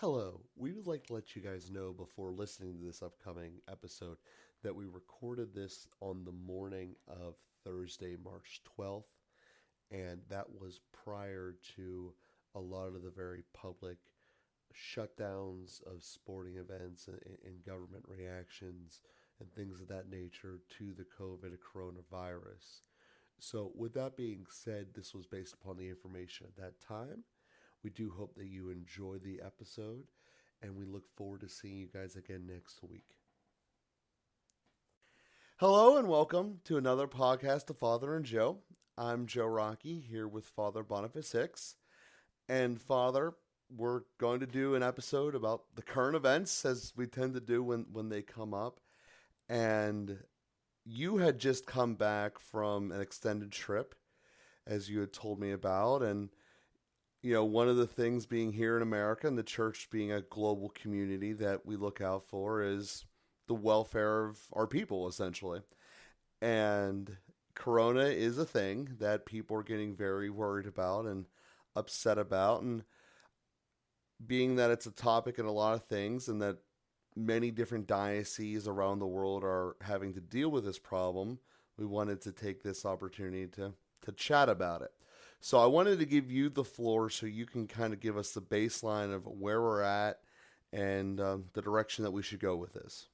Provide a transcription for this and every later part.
Hello. We would like to let you guys know before listening to this upcoming episode that we recorded this on the morning of Thursday, March 12th, and that was prior to a lot of the very public shutdowns of sporting events and government reactions and things of that nature to the COVID coronavirus. So, with that being said, this was based upon the information at that time. We do hope that you enjoy the episode, and we look forward to seeing you guys again next week. Hello, and welcome to another podcast of Father and Joe. I'm Joe Rocky here with Father Boniface Hicks. And Father, we're going to do an episode about the current events as we tend to do when they come up. And you had just come back from an extended trip, as you had told me about. And one of the things being here in America and the church being a global community that we look out for is the welfare of our people, essentially. And Corona is a thing that people are getting very worried about and upset about. And being that it's a topic in a lot of things and that many different dioceses around the world are having to deal with this problem, we wanted to take this opportunity to chat about it. So I wanted to give you the floor so you can kind of give us the baseline of where we're at and the direction that we should go with this.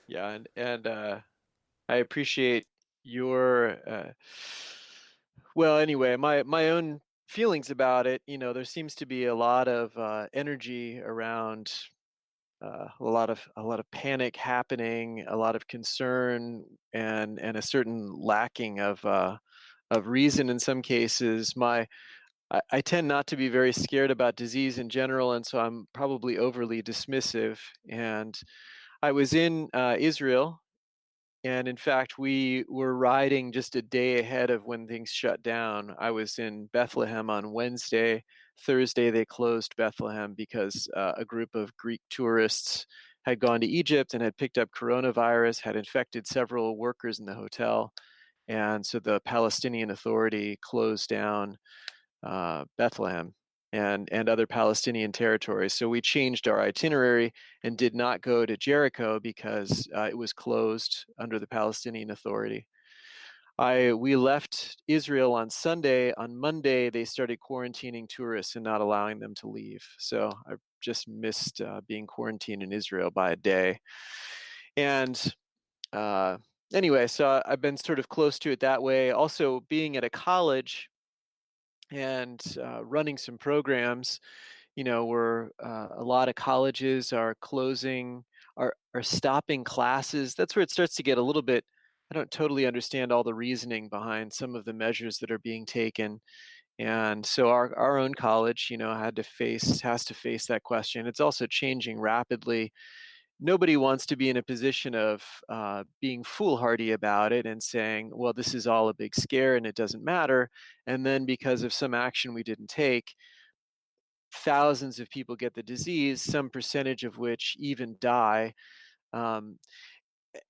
Yeah, and I appreciate your well, anyway, my own feelings about it. There seems to be a lot of energy around a lot of panic happening, a lot of concern, and a certain lacking of reason in some cases. I tend not to be very scared about disease in general, and so I'm probably overly dismissive. And I was in Israel, and in fact, we were riding just a day ahead of when things shut down. I was in Bethlehem on Wednesday. Thursday, they closed Bethlehem because a group of Greek tourists had gone to Egypt and had picked up coronavirus, had infected several workers in the hotel. And so the Palestinian Authority closed down Bethlehem and other Palestinian territories. So we changed our itinerary and did not go to Jericho because it was closed under the Palestinian Authority. We left Israel on Sunday. On Monday, they started quarantining tourists and not allowing them to leave. So I just missed being quarantined in Israel by a day. And anyway, so I've been sort of close to it that way. Also, being at a college and running some programs, where a lot of colleges are closing, are stopping classes. That's where it starts to get a little bit. I don't totally understand all the reasoning behind some of the measures that are being taken. And so our own college, has to face that question. It's also changing rapidly. Nobody wants to be in a position of being foolhardy about it and saying, well, this is all a big scare and it doesn't matter. And then because of some action we didn't take, thousands of people get the disease, some percentage of which even die. Um,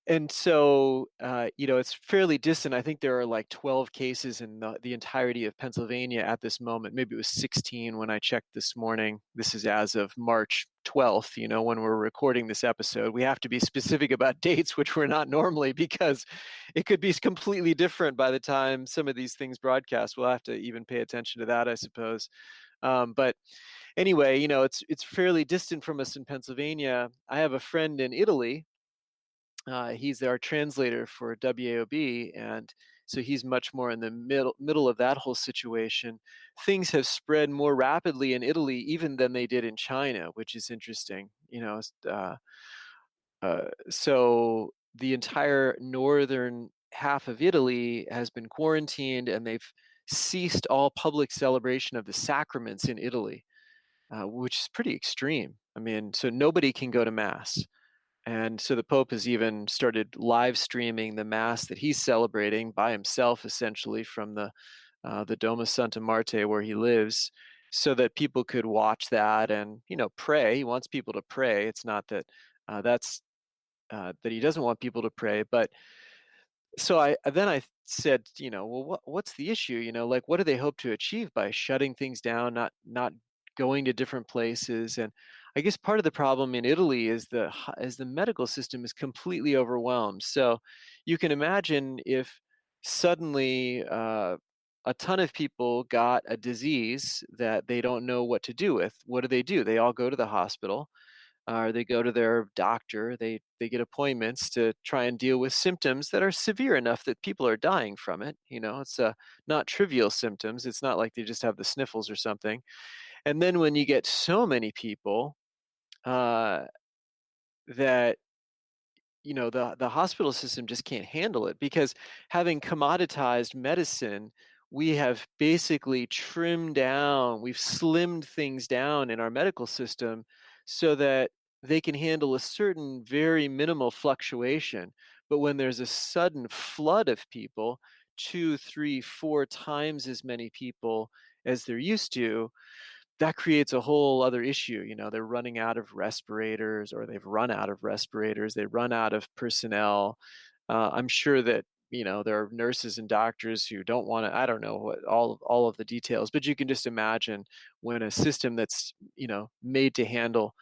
and so, it's fairly distant. I think there are like 12 cases in the entirety of Pennsylvania at this moment. Maybe it was 16 when I checked this morning. This is as of March 12th, when we're recording this episode. We have to be specific about dates, which we're not normally, because it could be completely different by the time some of these things broadcast. We'll have to even pay attention to that, I suppose. But anyway, it's fairly distant from us in Pennsylvania. I have a friend in Italy. He's our translator for WAOB, and so he's much more in the middle of that whole situation. Things have spread more rapidly in Italy even than they did in China, which is interesting. So the entire northern half of Italy has been quarantined, and they've ceased all public celebration of the sacraments in Italy, which is pretty extreme. I mean, so nobody can go to mass. And so the Pope has even started live streaming the mass that he's celebrating by himself, essentially from the Doma Santa Marte where he lives, so that people could watch that and pray. He wants people to pray. It's not that that he doesn't want people to pray, but so I said, well, what's the issue? Like, what do they hope to achieve by shutting things down, not going to different places. And I guess part of the problem in Italy is the medical system is completely overwhelmed. So you can imagine if suddenly a ton of people got a disease that they don't know what to do with. What do? They all go to the hospital, or they go to their doctor. They get appointments to try and deal with symptoms that are severe enough that people are dying from it. It's not trivial symptoms. It's not like they just have the sniffles or something. And then when you get so many people uh, that the hospital system just can't handle it, because having commoditized medicine, we have basically we've slimmed things down in our medical system so that they can handle a certain very minimal fluctuation. But when there's a sudden flood of people, two, three, four times as many people as they're used to, that creates a whole other issue. They're running out of respirators, or they've run out of respirators, they run out of personnel. I'm sure that there are nurses and doctors who don't want to. I don't know what all of the details, but you can just imagine when a system that's made to handle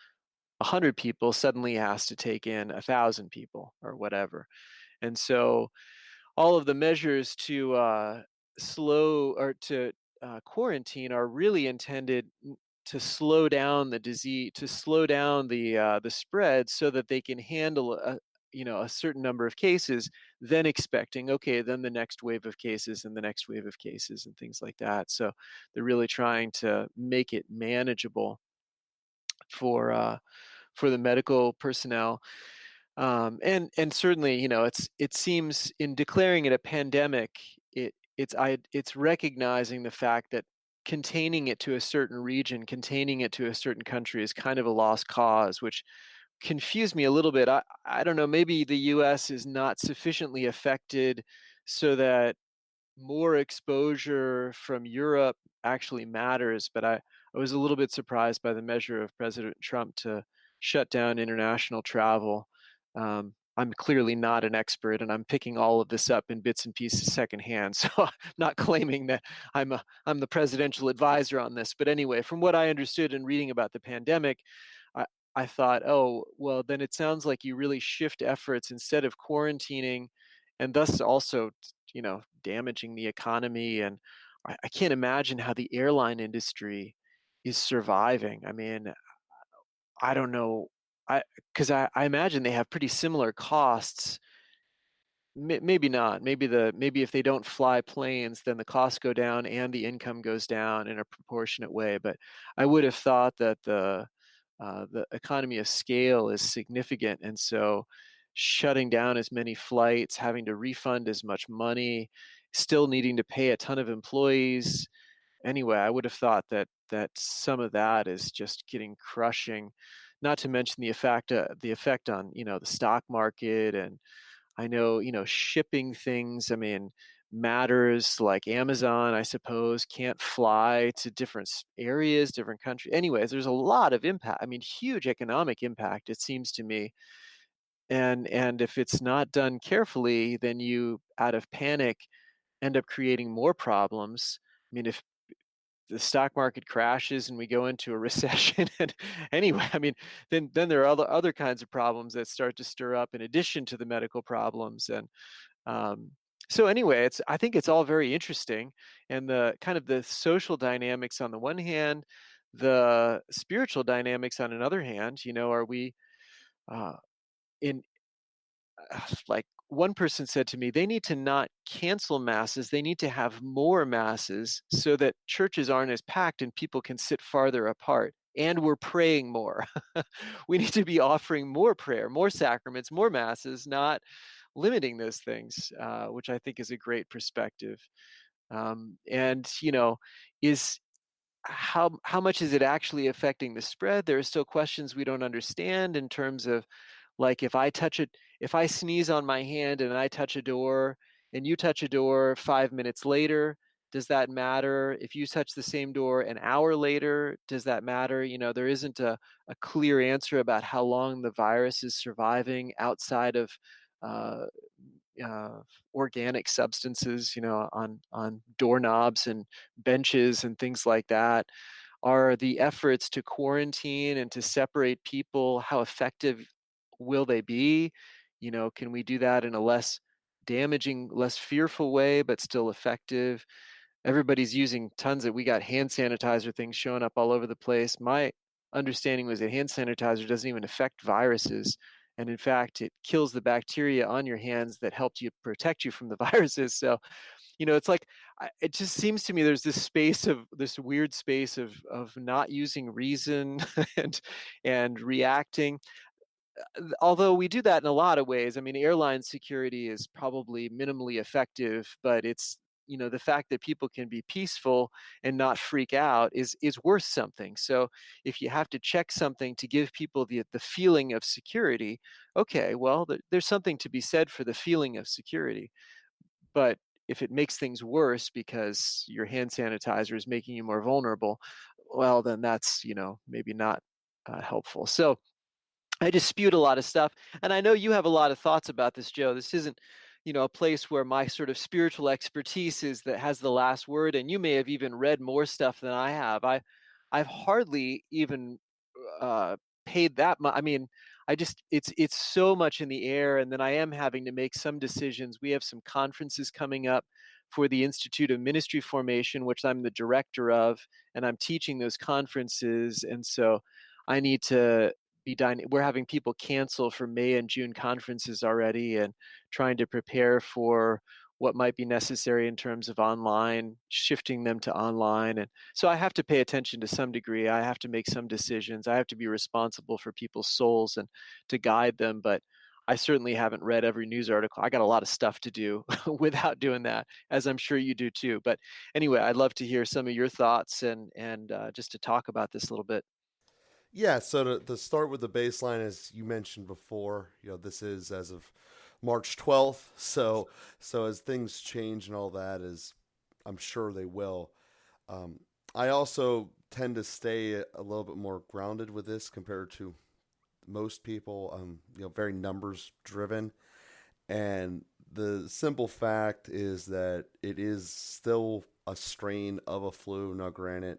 100 people suddenly has to take in 1,000 people or whatever. And so all of the measures to slow or to quarantine are really intended to slow down the disease, to slow down the spread, so that they can handle a certain number of cases, then expecting, okay, then the next wave of cases and the next wave of cases and things like that. So they're really trying to make it manageable for uh, for the medical personnel. And certainly, it seems in declaring it a pandemic, it's recognizing the fact that containing it to a certain region, containing it to a certain country is kind of a lost cause, which confused me a little bit. I don't know, maybe the US is not sufficiently affected so that more exposure from Europe actually matters. But I was a little bit surprised by the measure of President Trump to shut down international travel. I'm clearly not an expert, and I'm picking all of this up in bits and pieces secondhand. So I'm not claiming that I'm the presidential advisor on this. But anyway, from what I understood in reading about the pandemic, I, I thought, oh, well, then it sounds like you really shift efforts instead of quarantining, and thus also damaging the economy. And I can't imagine how the airline industry is surviving. I mean, I don't know. I imagine they have pretty similar costs. Maybe not. Maybe if they don't fly planes, then the costs go down and the income goes down in a proportionate way. But I would have thought that the economy of scale is significant, and so shutting down as many flights, having to refund as much money, still needing to pay a ton of employees. Anyway, I would have thought that some of that is just getting crushing. Not to mention the effect on the stock market. And I know, shipping things, I mean, matters. Like Amazon, I suppose, can't fly to different areas, different countries. Anyways, there's a lot of impact. I mean, huge economic impact, it seems to me. And if it's not done carefully, then you, out of panic, end up creating more problems. I mean, if the stock market crashes and we go into a recession, and anyway, I mean, then there are other kinds of problems that start to stir up in addition to the medical problems. And um, so anyway, I think it's all very interesting, and the kind of the social dynamics on the one hand, the spiritual dynamics on another hand. Are we uh, in like one person said to me, they need to not cancel masses, they need to have more masses so that churches aren't as packed and people can sit farther apart. And we're praying more. We need to be offering more prayer, more sacraments, more masses, not limiting those things, which I think is a great perspective. And is how much is it actually affecting the spread? There are still questions we don't understand in terms of, like, if I sneeze on my hand and I touch a door and you touch a door 5 minutes later, does that matter? If you touch the same door an hour later, does that matter? There isn't a clear answer about how long the virus is surviving outside of uh, uh, organic substances, on doorknobs and benches and things like that. Are the efforts to quarantine and to separate people, how effective will they be? Can we do that in a less damaging, less fearful way, but still effective? Everybody's using tons of, we got hand sanitizer things showing up all over the place. My understanding was that hand sanitizer doesn't even affect viruses. And in fact, it kills the bacteria on your hands that helped you protect you from the viruses. So, it's like, it just seems to me there's this weird space of not using reason and reacting. Although we do that in a lot of ways. I mean, airline security is probably minimally effective, but it's, the fact that people can be peaceful and not freak out is worth something. So if you have to check something to give people the feeling of security, okay, well, there's something to be said for the feeling of security. But if it makes things worse because your hand sanitizer is making you more vulnerable, well, then that's, maybe not helpful. So I dispute a lot of stuff. And I know you have a lot of thoughts about this, Joe. This isn't, a place where my sort of spiritual expertise is that has the last word. And you may have even read more stuff than I have. I've hardly even uh, paid that much. I mean, it's so much in the air, and then I am having to make some decisions. We have some conferences coming up for the Institute of Ministry Formation, which I'm the director of, and I'm teaching those conferences, and so I need to we're having people cancel for May and June conferences already, and trying to prepare for what might be necessary in terms of online, shifting them to online. And so I have to pay attention to some degree. I have to make some decisions. I have to be responsible for people's souls and to guide them. But I certainly haven't read every news article. I got a lot of stuff to do without doing that, as I'm sure you do too. But anyway, I'd love to hear some of your thoughts and just to talk about this a little bit. Yeah, so to start with the baseline, as you mentioned before, this is as of March 12th. So as things change and all that, as I'm sure they will, um, I also tend to stay a little bit more grounded with this compared to most people. Very numbers driven, and the simple fact is that it is still a strain of a flu. Now, granted,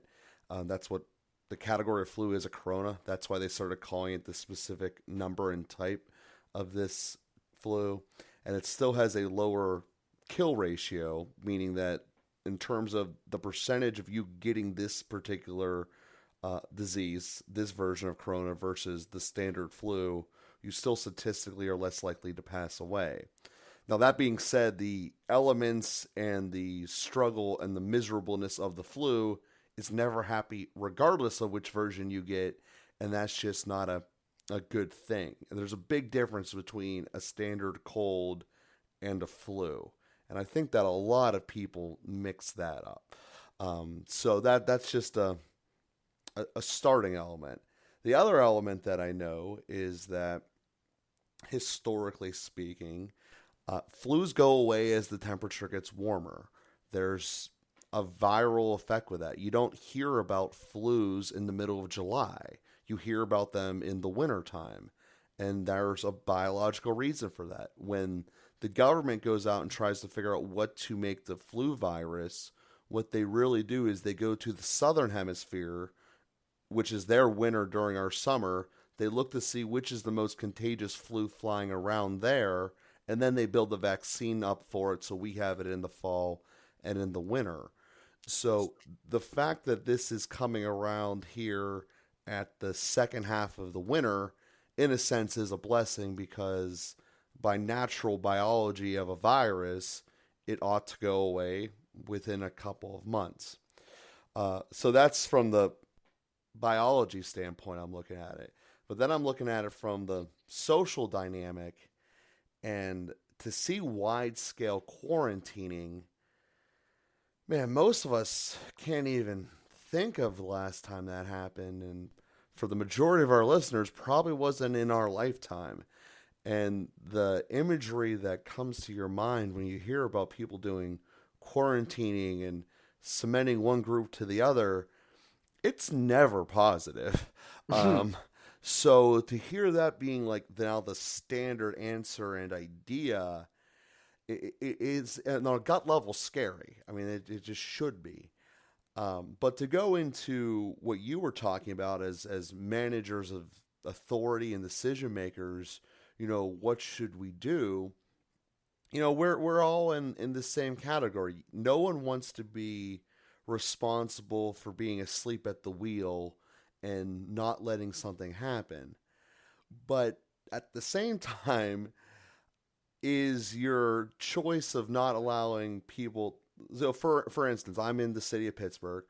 that's what the category of flu is, a corona. That's why they started calling it the specific number and type of this flu. And it still has a lower kill ratio, meaning that in terms of the percentage of you getting this particular disease, this version of corona versus the standard flu, you still statistically are less likely to pass away. Now, that being said, the elements and the struggle and the miserableness of the flu is never happy, regardless of which version you get, and that's just not a good thing. And there's a big difference between a standard cold and a flu, and I think that a lot of people mix that up. So that's just a starting element. The other element that I know is that historically speaking, flus go away as the temperature gets warmer. There's a viral effect with that. You don't hear about flus in the middle of July. You hear about them in the wintertime. And there's a biological reason for that. When the government goes out and tries to figure out what to make the flu virus, what they really do is they go to the southern hemisphere, which is their winter during our summer. They look to see which is the most contagious flu flying around there, and then they build the vaccine up for it so we have it in the fall and in the winter. So the fact that this is coming around here at the second half of the winter, in a sense, is a blessing because by natural biology of a virus, it ought to go away within a couple of months. So that's from the biology standpoint, I'm looking at it. But then I'm looking at it from the social dynamic, and to see wide scale quarantining, man, most of us can't even think of the last time that happened. And for the majority of our listeners, probably wasn't in our lifetime. And the imagery that comes to your mind when you hear about people doing quarantining and cementing one group to the other, it's never positive. So to hear that being like now the standard answer and idea, it is on a gut level scary. I mean, it just should be. But to go into what you were talking about as managers of authority and decision makers, what should we do? We're all in the same category. No one wants to be responsible for being asleep at the wheel and not letting something happen. But at the same time, is your choice of not allowing people. So, for instance, I'm in the city of Pittsburgh.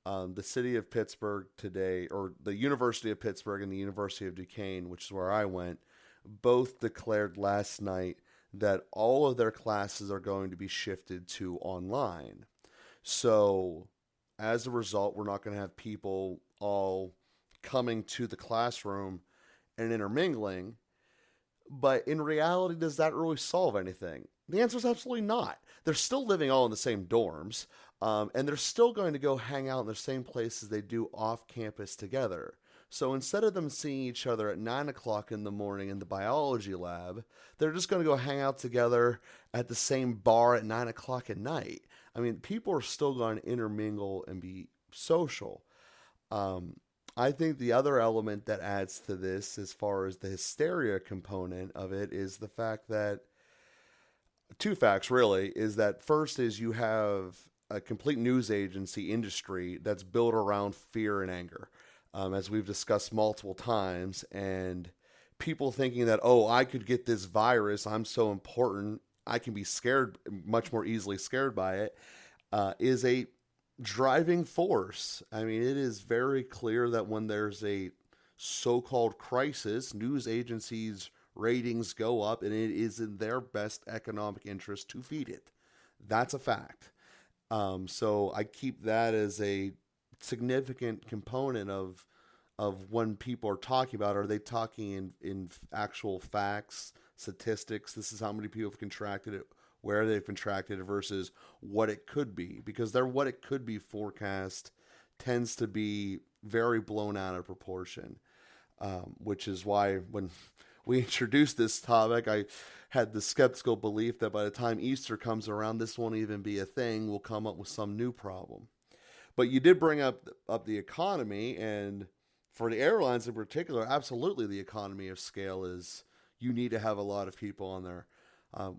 The city of Pittsburgh today, or the University of Pittsburgh and the University of Duquesne, which is where I went, both declared last night that all of their classes are going to be shifted to online. So, as a result, we're not going to have people all coming to the classroom and intermingling. But in reality, does that really solve anything? The answer is absolutely not. They're still living all in the same dorms, and they're still going to go hang out in the same places they do off campus together. So instead of them seeing each other at 9 o'clock in the morning in the biology lab, they're just going to go hang out together at the same bar at 9 o'clock at night. I mean, people are still going to intermingle and be social. I think the other element that adds to this, as far as the hysteria component of it, is the fact that two facts really is that first is you have a complete news agency industry that's built around fear and anger, as we've discussed multiple times, and people thinking that, oh, I could get this virus, I'm so important, I can be scared, much more easily scared by it, is a driving force. I mean, it is very clear that when there's a so-called crisis, news agencies' ratings go up, and it is in their best economic interest to feed it. That's a fact. So I keep that as a significant component of when people are talking about. Are they talking in actual facts, statistics? This is how many people have contracted it, where they've contracted it versus what it could be, because their what it could be forecast tends to be very blown out of proportion, which is why when we introduced this topic, I had the skeptical belief that by the time Easter comes around, this won't even be a thing. We'll come up with some new problem. But you did bring up the economy, and for the airlines in particular, absolutely the economy of scale is you need to have a lot of people on there.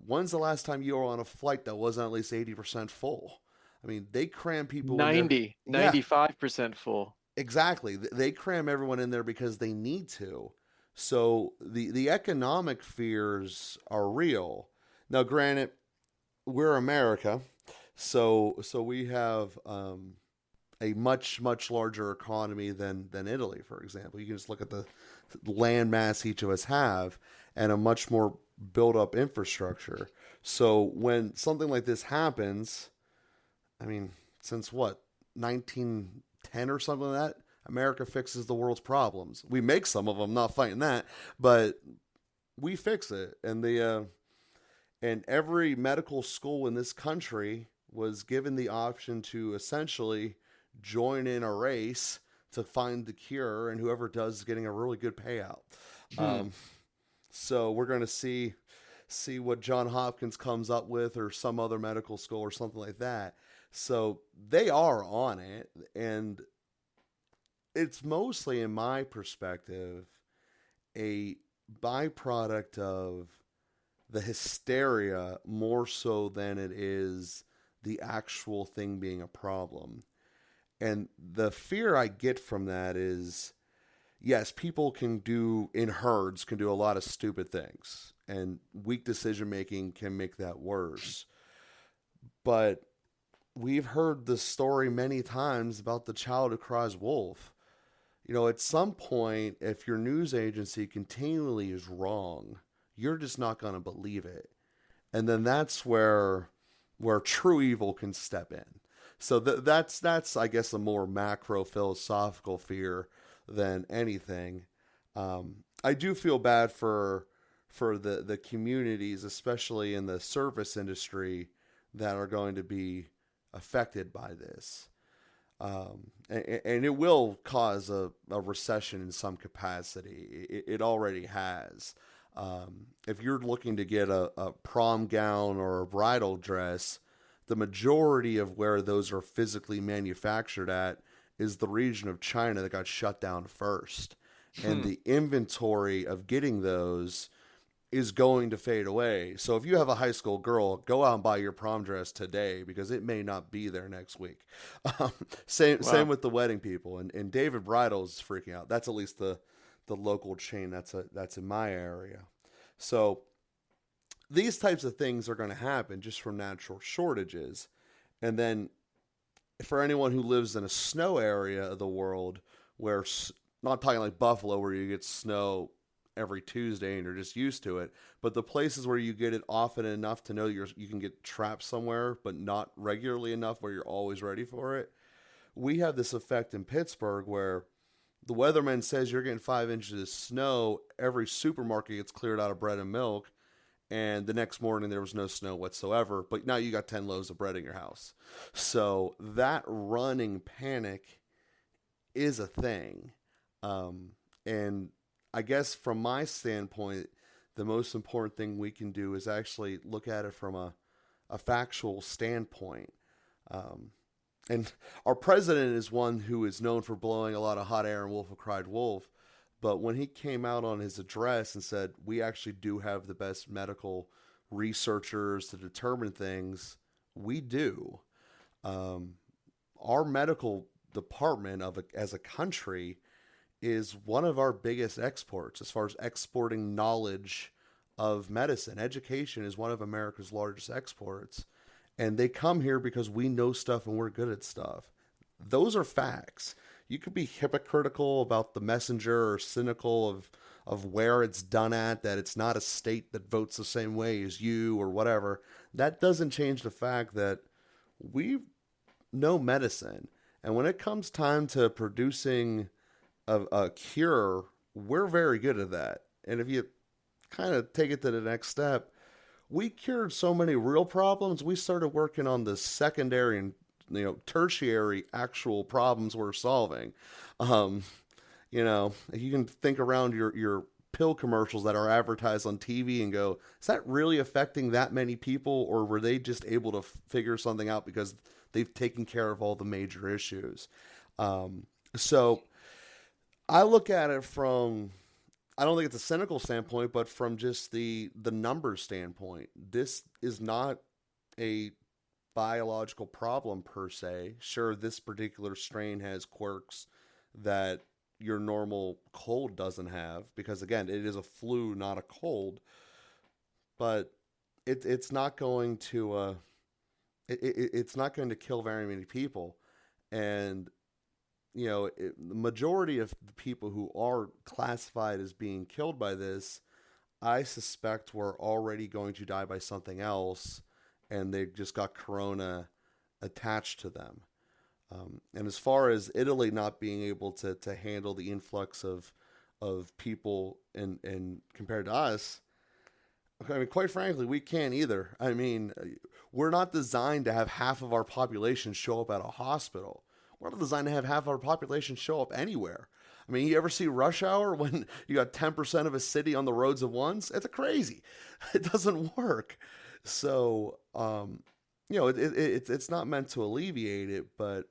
When's the last time you were on a flight that wasn't at least 80% full? I mean, they cram people in there. 90, Yeah, 95% full. exactly. They cram everyone in there because they need to. So the economic fears are real. Now, granted, we're America, so we have a much larger economy than Italy, for example. You can just look at the land mass each of us have, and a much more built up infrastructure. So when something like this happens, I mean, since what, 1910 or something like that, America fixes the world's problems. We make some of them, not fighting that, but we fix it. And every medical school in this country was given the option to essentially join in a race to find the cure, and whoever does is getting a really good payout. So we're going to see what John Hopkins comes up with, or some other medical school or something like that. So they are on it, and it's mostly, in my perspective, a byproduct of the hysteria more so than it is the actual thing being a problem. And the fear I get from that is, yes, people can do, in herds, can do a lot of stupid things, and weak decision making can make that worse. But we've heard the story many times about the child who cries wolf. At some point, if your news agency continually is wrong, you're just not going to believe it. And then that's where true evil can step in. So that's I guess a more macro philosophical fear than anything. I do feel bad for the communities, especially in the service industry, that are going to be affected by this. And it will cause a recession in some capacity. It already has. If you're looking to get a prom gown or a bridal dress, the majority of where those are physically manufactured at is the region of China that got shut down first. And the inventory of getting those is going to fade away. So if you have a high school girl, go out and buy your prom dress today because it may not be there next week. Same Wow. with the wedding people. And David Bridal's freaking out. That's at least the local chain that's in my area. So these types of things are going to happen just from natural shortages. And then for anyone who lives in a snow area of the world where, not talking like Buffalo where you get snow every Tuesday and you're just used to it, but the places where you get it often enough to know you can get trapped somewhere, but not regularly enough where you're always ready for it. We have this effect in Pittsburgh where the weatherman says you're getting 5 inches of snow, every supermarket gets cleared out of bread and milk, and the next morning there was no snow whatsoever, but now you got 10 loaves of bread in your house. So that running panic is a thing. And I guess from my standpoint, the most important thing we can do is actually look at it from a factual standpoint. And our president is one who is known for blowing a lot of hot air and wolf have cried wolf. But when he came out on his address and said, we actually do have the best medical researchers to determine things, we do. Our medical department as a country is one of our biggest exports as far as exporting knowledge of medicine. Education is one of America's largest exports. And they come here because we know stuff and we're good at stuff. Those are facts. You could be hypocritical about the messenger or cynical of where it's done at, that it's not a state that votes the same way as you or whatever. That doesn't change the fact that we know medicine. And when it comes time to producing a cure, we're very good at that. And if you kind of take it to the next step, we cured so many real problems. We started working on the secondary and tertiary actual problems we're solving. You can think around your pill commercials that are advertised on TV and go, is that really affecting that many people, or were they just able to figure something out because they've taken care of all the major issues? So I look at it from, I don't think it's a cynical standpoint, but from just the numbers standpoint. This is not a biological problem per se. Sure, this particular strain has quirks that your normal cold doesn't have, because again, it is a flu, not a cold. But it's not going to it's not going to kill very many people. And the majority of the people who are classified as being killed by this, I suspect were already going to die by something else, and they just got corona attached to them. And as far as Italy not being able to handle the influx of people and compared to us, I mean, quite frankly, we can't either. I mean, we're not designed to have half of our population show up at a hospital. We're not designed to have half of our population show up anywhere. I mean, you ever see Rush Hour when you got 10% of a city on the roads at once? It's crazy. It doesn't work. So, it's not meant to alleviate it, but,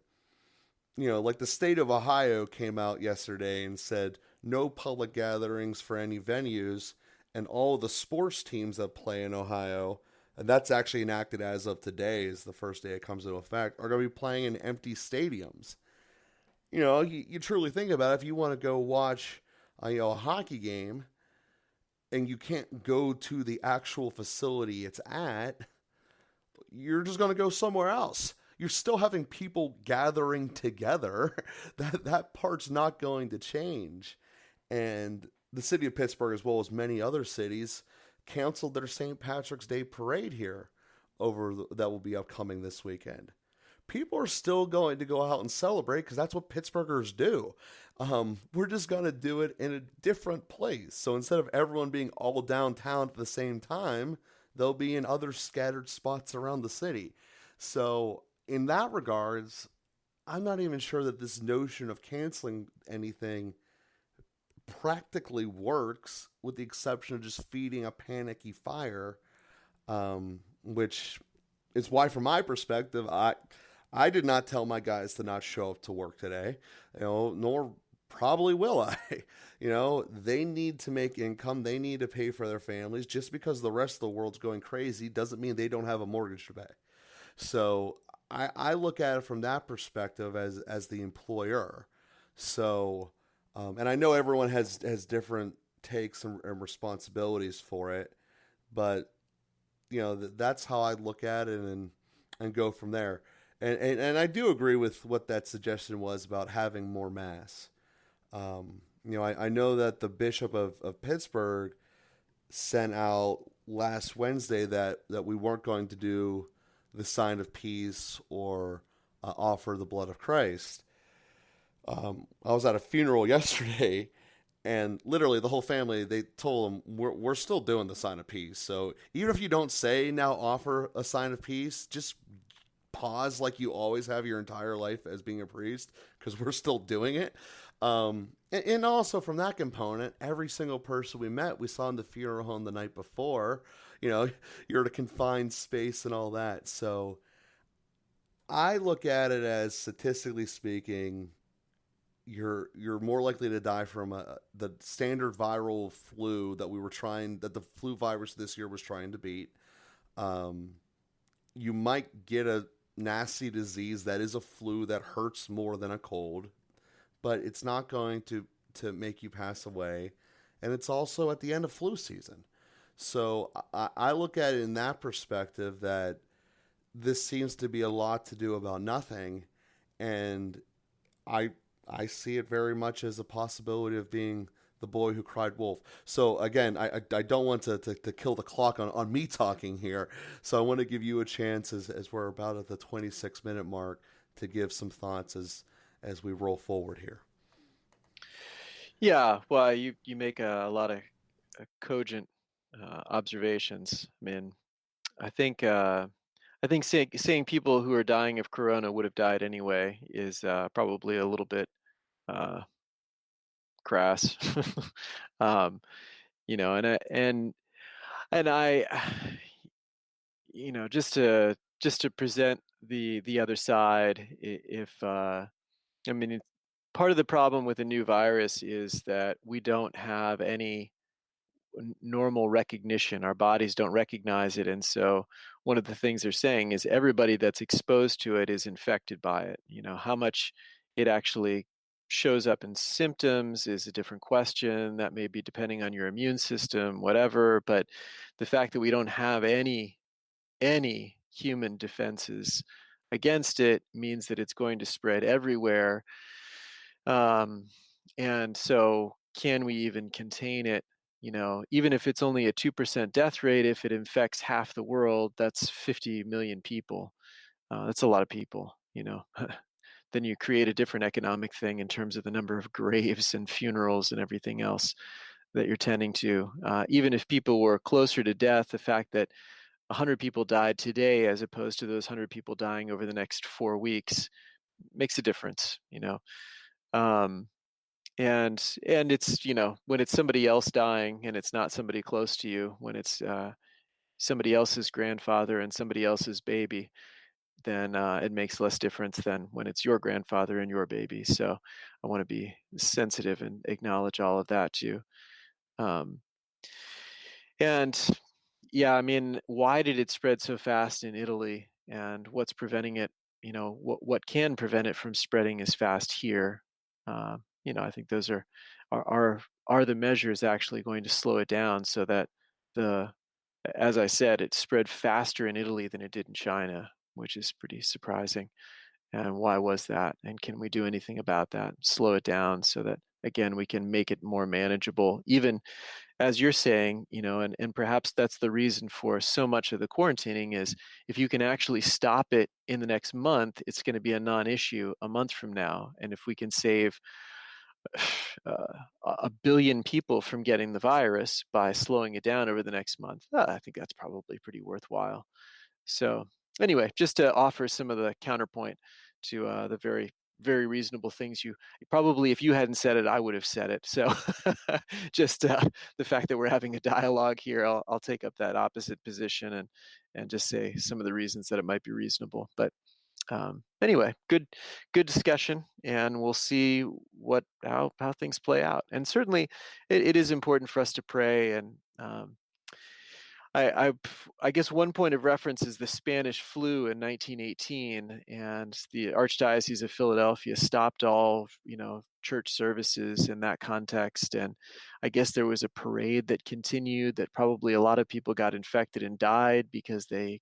like the state of Ohio came out yesterday and said no public gatherings for any venues, and all the sports teams that play in Ohio, and that's actually enacted as of today, is the first day it comes into effect, are going to be playing in empty stadiums. You truly think about it. If you want to go watch a hockey game and you can't go to the actual facility it's at, you're just going to go somewhere else. You're still having people gathering together. That part's not going to change. And the city of Pittsburgh, as well as many other cities, canceled their St. Patrick's Day parade here that will be upcoming this weekend. People are still going to go out and celebrate because that's what Pittsburghers do. We're just going to do it in a different place. So instead of everyone being all downtown at the same time, they'll be in other scattered spots around the city. So in that regards, I'm not even sure that this notion of canceling anything practically works, with the exception of just feeding a panicky fire, which it's why, from my perspective, I did not tell my guys to not show up to work today, nor probably will I. They need to make income. They need to pay for their families. Just because the rest of the world's going crazy doesn't mean they don't have a mortgage to pay. So I look at it from that perspective as the employer. So, and I know everyone has different takes and responsibilities for it, but that's how I look at it and go from there. And I do agree with what that suggestion was about having more mass. I know that the Bishop of Pittsburgh sent out last Wednesday that we weren't going to do the sign of peace or offer the blood of Christ. I was at a funeral yesterday, and literally the whole family, they told them we're still doing the sign of peace. So even if you don't say now offer a sign of peace, just pause like you always have your entire life as being a priest, because we're still doing it. And also from that component, every single person we met, we saw in the funeral home the night before. You're at a confined space and all that. So I look at it as, statistically speaking, you're more likely to die from the standard viral flu that the flu virus this year was trying to beat. You might get a nasty disease that is a flu that hurts more than a cold, but it's not going to make you pass away. And it's also at the end of flu season. So I look at it in that perspective, that this seems to be a lot to do about nothing. And I see it very much as a possibility of being the boy who cried wolf. So again, I don't want to kill the clock on me talking here. So I want to give you a chance, as we're about at the 26-minute mark, to give some thoughts as we roll forward here. Yeah, well, you make a lot of cogent observations. I mean, I think saying people who are dying of corona would have died anyway is probably a little bit uh, crass. um, and I, just to present the other side, if I mean, part of the problem with the new virus is that we don't have any normal recognition. Our bodies don't recognize it. And so one of the things they're saying is everybody that's exposed to it is infected by it. How much it actually shows up in symptoms is a different question. That may be depending on your immune system, whatever. But the fact that we don't have any human defenses against it means that it's going to spread everywhere. Um, and so, can we even contain it? Even if it's only a 2% death rate, if it infects half the world, that's 50 million people. That's a lot of people. Then you create a different economic thing in terms of the number of graves and funerals and everything else that you're tending to. Even if people were closer to death, the fact that 100 people died today as opposed to those 100 people dying over the next 4 weeks makes a difference. Um, and it's, when it's somebody else dying and it's not somebody close to you, when it's somebody else's grandfather and somebody else's baby, then it makes less difference than when it's your grandfather and your baby. So I want to be sensitive and acknowledge all of that too. Um, and yeah, I mean, why did it spread so fast in Italy, and what's preventing it? What can prevent it from spreading as fast here? I think those are the measures actually going to slow it down, so that the as I said, it spread faster in Italy than it did in China, which is pretty surprising. And why was that? And can we do anything about that? Slow it down so that, again, we can make it more manageable, even as you're saying, and perhaps that's the reason for so much of the quarantining is if you can actually stop it in the next month, it's going to be a non-issue a month from now. And if we can save a billion people from getting the virus by slowing it down over the next month, I think that's probably pretty worthwhile. So anyway, just to offer some of the counterpoint to the very very reasonable things. You probably, if you hadn't said it, I would have said it. So just the fact that we're having a dialogue here, I'll take up that opposite position and just say some of the reasons that it might be reasonable. But anyway, good discussion, and we'll see how things play out. And certainly, it is important for us to pray. And I, I I guess one point of reference is the Spanish flu in 1918, and the Archdiocese of Philadelphia stopped all church services in that context. And I guess there was a parade that continued that probably a lot of people got infected and died because they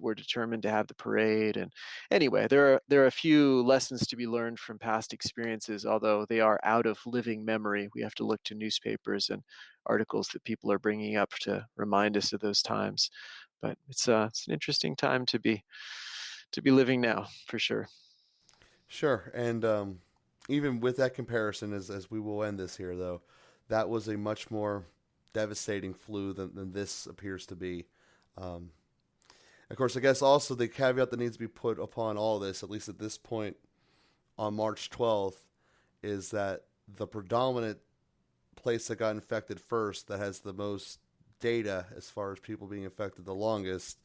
were determined to have the parade. And anyway, there are a few lessons to be learned from past experiences, although they are out of living memory. We have to look to newspapers and articles that people are bringing up to remind us of those times. But it's an interesting time to be living now, for sure. Sure. And even with that comparison, as we will end this here, though, that was a much more devastating flu than this appears to be. Of course, I guess also the caveat that needs to be put upon all this, at least at this point on March 12th, is that the predominant place that got infected first, that has the most data as far as people being infected the longest,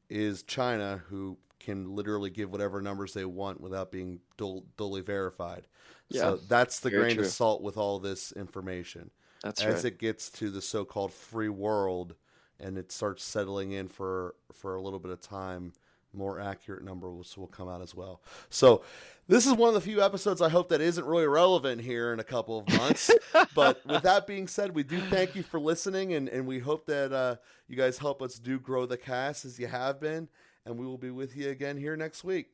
is China, who can literally give whatever numbers they want without being duly verified. Yeah, so that's the very grain true. of salt with all this information. That's As right. it gets to the so-called free world and it starts settling in for a little bit of time, more accurate numbers will come out as well. So this is one of the few episodes I hope that isn't really relevant here in a couple of months. But with that being said, we do thank you for listening, and we hope that you guys help us do grow the cast as you have been, and we will be with you again here next week.